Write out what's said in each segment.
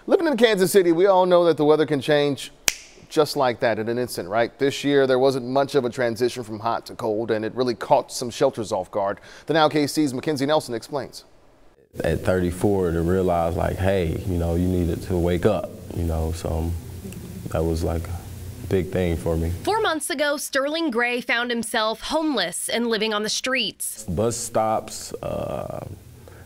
Living in Kansas City, we all know that the weather can change just like that in an instant, right? This year, there wasn't much of a transition from hot to cold, and it really caught some shelters off guard. The Now KC's Mackenzie Nelson explains. At 34, to realize like, hey, you needed to wake up, so that was like a big thing for me. 4 months ago, Sterling Gray found himself homeless and living on the streets. Bus stops,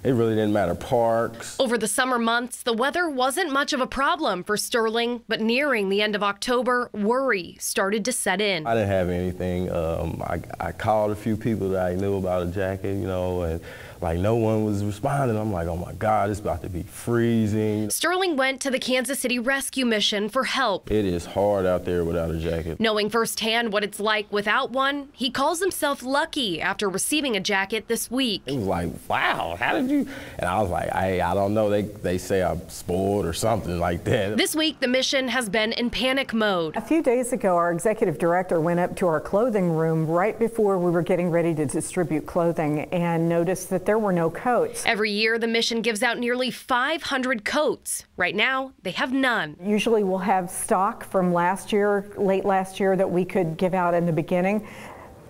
it really didn't matter, parks. Over the summer months, the weather wasn't much of a problem for Sterling, but nearing the end of October, worry started to set in. I didn't have anything. I called a few people that I knew about a jacket, and like no one was responding. I'm like, oh my God, it's about to be freezing. Sterling went to the Kansas City Rescue Mission for help. It is hard out there without a jacket. Knowing firsthand what it's like without one, he calls himself lucky after receiving a jacket this week. It was like, wow, how did you? And I was like, I don't know. They say I'm spoiled or something like that. This week, the mission has been in panic mode. A few days ago, our executive director went up to our clothing room right before we were getting ready to distribute clothing and noticed that there were no coats. Every year, the mission gives out nearly 500 coats. Right now, they have none. Usually we'll have stock from last year, late last year, that we could give out in the beginning.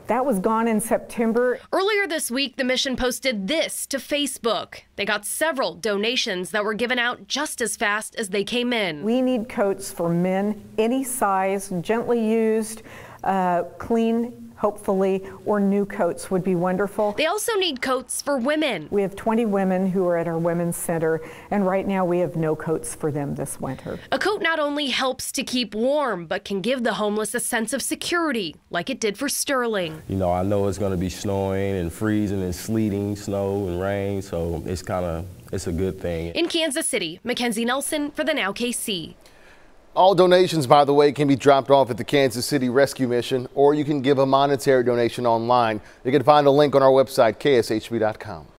That was gone in September. Earlier this week, the mission posted this to Facebook. They got several donations that were given out just as fast as they came in. We need coats for men, any size, gently used, clean, hopefully, or new coats would be wonderful. They also need coats for women. We have 20 women who are at our women's center, and right now we have no coats for them this winter. A coat not only helps to keep warm, but can give the homeless a sense of security, like it did for Sterling. I know it's going to be snowing and freezing and sleeting, snow and rain, so it's a good thing. In Kansas City, Mackenzie Nelson for the Now KC. All donations, by the way, can be dropped off at the Kansas City Rescue Mission, or you can give a monetary donation online. You can find a link on our website, kshb.com.